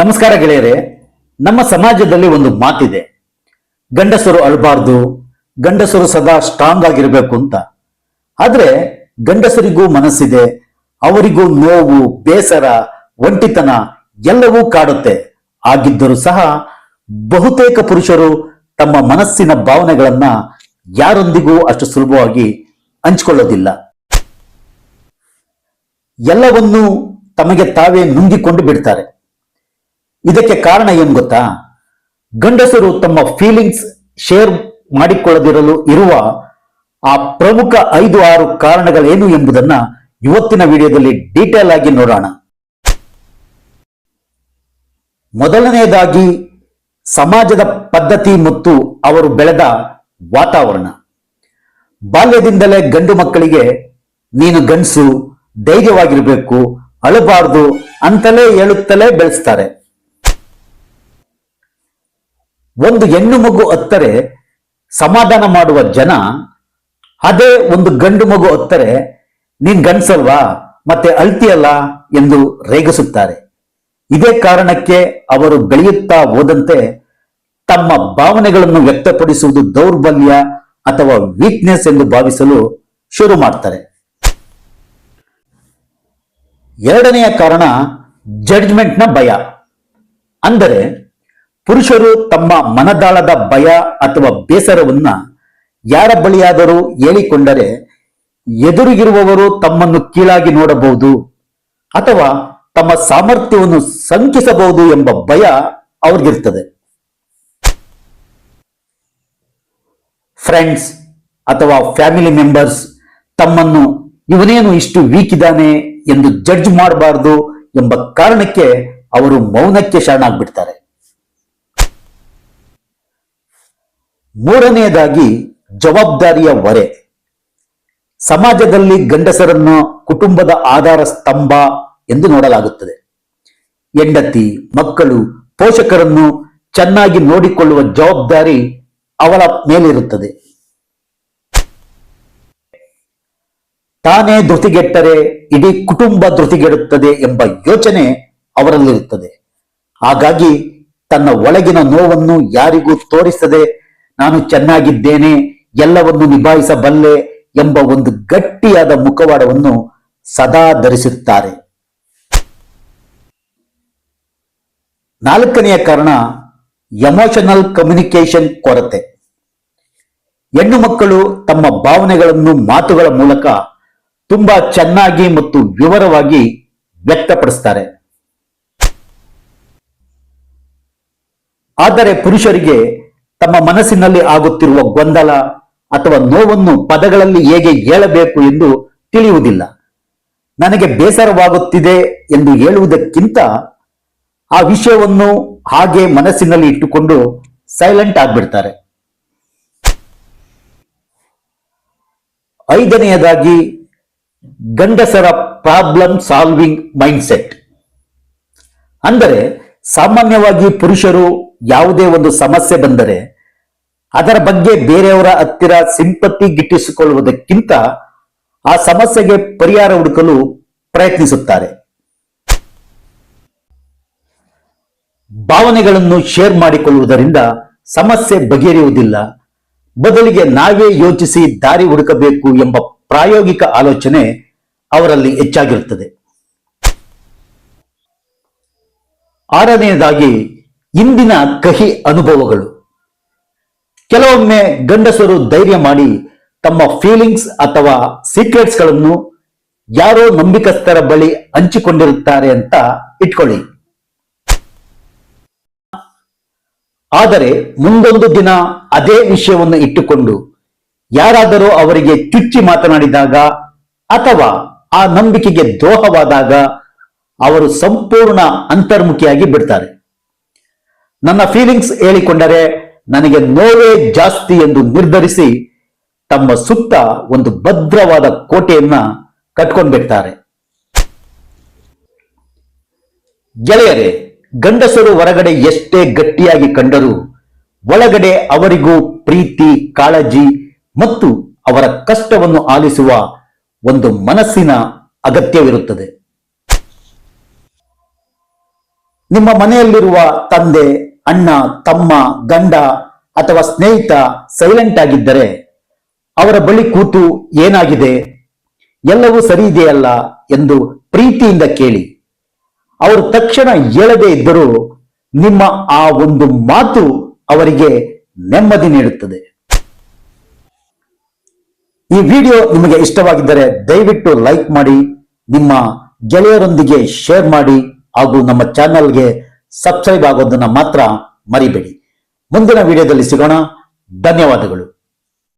ನಮಸ್ಕಾರ ಗೆಳೆಯರೆ. ನಮ್ಮ ಸಮಾಜದಲ್ಲಿ ಒಂದು ಮಾತಿದೆ, ಗಂಡಸರು ಅಳಬಾರ್ದು, ಗಂಡಸರು ಸದಾ ಸ್ಟ್ರಾಂಗ್ ಆಗಿರಬೇಕು ಅಂತ. ಆದ್ರೆ ಗಂಡಸರಿಗೂ ಮನಸ್ಸಿದೆ, ಅವರಿಗೂ ನೋವು, ಬೇಸರ, ಒಂಟಿತನ ಎಲ್ಲವೂ ಕಾಡುತ್ತೆ. ಆಗಿದ್ದರೂ ಸಹ ಬಹುತೇಕ ಪುರುಷರು ತಮ್ಮ ಮನಸ್ಸಿನ ಭಾವನೆಗಳನ್ನ ಯಾರೊಂದಿಗೂ ಅಷ್ಟು ಸುಲಭವಾಗಿ ಹಂಚಿಕೊಳ್ಳೋದಿಲ್ಲ. ಎಲ್ಲವನ್ನೂ ತಮಗೆ ತಾವೇ ನುಂಗಿಕೊಂಡು ಬಿಡ್ತಾರೆ. ಇದಕ್ಕೆ ಕಾರಣ ಏನ್ ಗೊತ್ತಾ? ಗಂಡಸರು ತಮ್ಮ ಫೀಲಿಂಗ್ಸ್ ಶೇರ್ ಮಾಡಿಕೊಳ್ಳದಿರಲು ಇರುವ ಆ ಪ್ರಮುಖ 5-6 ಕಾರಣಗಳೇನು ಎಂಬುದನ್ನ ಇವತ್ತಿನ ವಿಡಿಯೋದಲ್ಲಿ ಡೀಟೇಲ್ ಆಗಿ ನೋಡೋಣ. ಮೊದಲನೆಯದಾಗಿ ಸಮಾಜದ ಪದ್ಧತಿ ಮತ್ತು ಅವರು ಬೆಳೆದ ವಾತಾವರಣ. ಬಾಲ್ಯದಿಂದಲೇ ಗಂಡು ಮಕ್ಕಳಿಗೆ ನೀನು ಗಂಡಸು, ಧೈರ್ಯವಾಗಿರಬೇಕು, ಅಳಬಾರ್ದು ಅಂತಲೇ ಹೇಳುತ್ತಲೇ ಬೆಳೆಸ್ತಾರೆ. ಒಂದು ಹೆಣ್ಣು ಮಗು ಅತ್ತರೆ ಸಮಾಧಾನ ಮಾಡುವ ಜನ, ಅದೇ ಒಂದು ಗಂಡು ಮಗು ಅತ್ತರೆ ನೀನ್ ಗಂಡಸಲ್ವಾ ಮತ್ತೆ ಅಳ್ತಿಯಲ್ಲ ಎಂದು ರೇಗಿಸುತ್ತಾರೆ. ಇದೇ ಕಾರಣಕ್ಕೆ ಅವರು ಬೆಳೆಯುತ್ತಾ ಹೋದಂತೆ ತಮ್ಮ ಭಾವನೆಗಳನ್ನು ವ್ಯಕ್ತಪಡಿಸುವುದು ದೌರ್ಬಲ್ಯ ಅಥವಾ ವೀಕ್ನೆಸ್ ಎಂದು ಭಾವಿಸಲು ಶುರು ಮಾಡ್ತಾರೆ. ಎರಡನೆಯ ಕಾರಣ ಜಡ್ಜ್ಮೆಂಟ್ನ ಭಯ. ಅಂದರೆ ಪುರುಷರು ತಮ್ಮ ಮನದಾಳದ ಭಯ ಅಥವಾ ಬೇಸರವನ್ನ ಯಾರ ಬಳಿಯಾದರೂ ಹೇಳಿಕೊಂಡರೆ ಎದುರಿಗಿರುವವರು ತಮ್ಮನ್ನು ಕೀಳಾಗಿ ನೋಡಬಹುದು ಅಥವಾ ತಮ್ಮ ಸಾಮರ್ಥ್ಯವನ್ನು ಶಂಕಿಸಬಹುದು ಎಂಬ ಭಯ ಅವ್ರಿಗಿರ್ತದೆ. ಫ್ರೆಂಡ್ಸ್ ಅಥವಾ ಫ್ಯಾಮಿಲಿ ಮೆಂಬರ್ಸ್ ತಮ್ಮನ್ನು ಇವನೇನು ಇಷ್ಟು ವೀಕ್ ಇದ್ದಾನೆ ಎಂದು ಜಡ್ಜ್ ಮಾಡಬಾರದು ಎಂಬ ಕಾರಣಕ್ಕೆ ಅವರು ಮೌನಕ್ಕೆ ಶರಣಾಗ್ಬಿಡ್ತಾರೆ. ಮೂರನೆಯದಾಗಿ ಜವಾಬ್ದಾರಿಯ ಹೊರೆ. ಸಮಾಜದಲ್ಲಿ ಗಂಡಸರನ್ನು ಕುಟುಂಬದ ಆಧಾರ ಸ್ತಂಭ ಎಂದು ನೋಡಲಾಗುತ್ತದೆ. ಹೆಂಡತಿ, ಮಕ್ಕಳು, ಪೋಷಕರನ್ನು ಚೆನ್ನಾಗಿ ನೋಡಿಕೊಳ್ಳುವ ಜವಾಬ್ದಾರಿ ಅವಳ ಮೇಲಿರುತ್ತದೆ. ತಾನೇ ಧೃತಿಗೆಟ್ಟರೆ ಇಡೀ ಕುಟುಂಬ ಧೃತಿಗೆಡುತ್ತದೆ ಎಂಬ ಯೋಚನೆ ಅವರಲ್ಲಿರುತ್ತದೆ. ಹಾಗಾಗಿ ತನ್ನ ಒಳಗಿನ ನೋವನ್ನು ಯಾರಿಗೂ ತೋರಿಸದೆ ನಾನು ಚೆನ್ನಾಗಿದ್ದೇನೆ, ಎಲ್ಲವನ್ನು ನಿಭಾಯಿಸಬಲ್ಲೆ ಎಂಬ ಒಂದು ಗಟ್ಟಿಯಾದ ಮುಖವಾಡವನ್ನು ಸದಾ ಧರಿಸುತ್ತಾರೆ. ನಾಲ್ಕನೆಯ ಕಾರಣ ಎಮೋಷನಲ್ ಕಮ್ಯುನಿಕೇಶನ್ ಕೊರತೆ. ಹೆಣ್ಣು ಮಕ್ಕಳು ತಮ್ಮ ಭಾವನೆಗಳನ್ನು ಮಾತುಗಳ ಮೂಲಕ ತುಂಬಾ ಚೆನ್ನಾಗಿ ಮತ್ತು ವಿವರವಾಗಿ ವ್ಯಕ್ತಪಡಿಸ್ತಾರೆ. ಆದರೆ ಪುರುಷರಿಗೆ ತಮ್ಮ ಮನಸ್ಸಿನಲ್ಲಿ ಆಗುತ್ತಿರುವ ಗೊಂದಲ ಅಥವಾ ನೋವನ್ನು ಪದಗಳಲ್ಲಿ ಹೇಗೆ ಹೇಳಬೇಕು ಎಂದು ತಿಳಿಯುವುದಿಲ್ಲ. ನನಗೆ ಬೇಸರವಾಗುತ್ತಿದೆ ಎಂದು ಹೇಳುವುದಕ್ಕಿಂತ ಆ ವಿಷಯವನ್ನು ಹಾಗೆ ಮನಸ್ಸಿನಲ್ಲಿ ಇಟ್ಟುಕೊಂಡು ಸೈಲೆಂಟ್ ಆಗ್ಬಿಡ್ತಾರೆ. ಐದನೆಯದಾಗಿ ಗಂಡಸರ ಪ್ರಾಬ್ಲಮ್ ಸಾಲ್ವಿಂಗ್ ಮೈಂಡ್ಸೆಟ್. ಅಂದರೆ ಸಾಮಾನ್ಯವಾಗಿ ಪುರುಷರು ಯಾವುದೇ ಒಂದು ಸಮಸ್ಯೆ ಬಂದರೆ ಅದರ ಬಗ್ಗೆ ಬೇರೆಯವರ ಹತ್ತಿರ ಸಿಂಪತಿ ಗಿಟ್ಟಿಸಿಕೊಳ್ಳುವುದಕ್ಕಿಂತ ಆ ಸಮಸ್ಯೆಗೆ ಪರಿಹಾರ ಹುಡುಕಲು ಪ್ರಯತ್ನಿಸುತ್ತಾರೆ. ಭಾವನೆಗಳನ್ನು ಶೇರ್ ಮಾಡಿಕೊಳ್ಳುವುದರಿಂದ ಸಮಸ್ಯೆ ಬಗೆಹರಿಯುವುದಿಲ್ಲ, ಬದಲಿಗೆ ನಾವೇ ಯೋಚಿಸಿ ದಾರಿ ಹುಡುಕಬೇಕು ಎಂಬ ಪ್ರಾಯೋಗಿಕ ಆಲೋಚನೆ ಅವರಲ್ಲಿ ಹೆಚ್ಚಾಗಿರುತ್ತದೆ. ಆರನೆಯದಾಗಿ ಇಂದಿನ ಕಹಿ ಅನುಭವಗಳು. ಕೆಲವೊಮ್ಮೆ ಗಂಡಸರು ಧೈರ್ಯ ಮಾಡಿ ತಮ್ಮ ಫೀಲಿಂಗ್ಸ್ ಅಥವಾ ಸೀಕ್ರೆಟ್ಸ್ ಗಳನ್ನು ಯಾರೋ ನಂಬಿಕಸ್ಥರ ಬಳಿ ಹಂಚಿಕೊಂಡಿರುತ್ತಾರೆ ಅಂತ ಇಟ್ಕೊಳ್ಳಿ. ಆದರೆ ಮುಂದೊಂದು ದಿನ ಅದೇ ವಿಷಯವನ್ನು ಇಟ್ಟುಕೊಂಡು ಯಾರಾದರೂ ಅವರಿಗೆ ಚುಚ್ಚಿ ಮಾತನಾಡಿದಾಗ ಅಥವಾ ಆ ನಂಬಿಕೆಗೆ ದ್ರೋಹವಾದಾಗ ಅವರು ಸಂಪೂರ್ಣ ಅಂತರ್ಮುಖಿಯಾಗಿ ಬಿಡ್ತಾರೆ. ನನ್ನ ಫೀಲಿಂಗ್ಸ್ ಹೇಳಿಕೊಂಡರೆ ನನಗೆ ನೋವೇ ಜಾಸ್ತಿ ಎಂದು ನಿರ್ಧರಿಸಿ ತಮ್ಮ ಸುತ್ತ ಒಂದು ಭದ್ರವಾದ ಕೋಟೆಯನ್ನ ಕಟ್ಕೊಂಡ್ಬಿಡ್ತಾರೆ. ಗೆಳೆಯರೇ, ಗಂಡಸರು ಹೊರಗಡೆ ಎಷ್ಟೇ ಗಟ್ಟಿಯಾಗಿ ಕಂಡರೂ ಒಳಗಡೆ ಅವರಿಗೂ ಪ್ರೀತಿ, ಕಾಳಜಿ ಮತ್ತು ಅವರ ಕಷ್ಟವನ್ನು ಆಲಿಸುವ ಒಂದು ಮನಸ್ಸಿನ ಅಗತ್ಯವಿರುತ್ತದೆ. ನಿಮ್ಮ ಮನೆಯಲ್ಲಿರುವ ತಂದೆ, ಅಣ್ಣ, ತಮ್ಮ, ಗಂಡ ಅಥವಾ ಸ್ನೇಹಿತ ಸೈಲೆಂಟ್ ಆಗಿದ್ದರೆ ಅವರ ಬಳಿ ಕೂತು ಏನಾಗಿದೆ, ಎಲ್ಲವೂ ಸರಿ ಇದೆಯಲ್ಲ ಎಂದು ಪ್ರೀತಿಯಿಂದ ಕೇಳಿ. ಅವರು ತಕ್ಷಣ ಹೇಳದೇ ಇದ್ದರೂ ನಿಮ್ಮ ಆ ಒಂದು ಮಾತು ಅವರಿಗೆ ನೆಮ್ಮದಿ ನೀಡುತ್ತದೆ. ಈ ವಿಡಿಯೋ ನಿಮಗೆ ಇಷ್ಟವಾಗಿದ್ದರೆ ದಯವಿಟ್ಟು ಲೈಕ್ ಮಾಡಿ, ನಿಮ್ಮ ಗೆಳೆಯರೊಂದಿಗೆ ಶೇರ್ ಮಾಡಿ ಹಾಗೂ ನಮ್ಮ ಚಾನೆಲ್ಗೆ ಸಬ್ಸ್ಕ್ರೈಬ್ ಆಗೋದನ್ನ ಮಾತ್ರ ಮರಿಬೇಡಿ. ಮುಂದಿನ ವಿಡಿಯೋದಲ್ಲಿ ಸಿಗೋಣ. ಧನ್ಯವಾದಗಳು.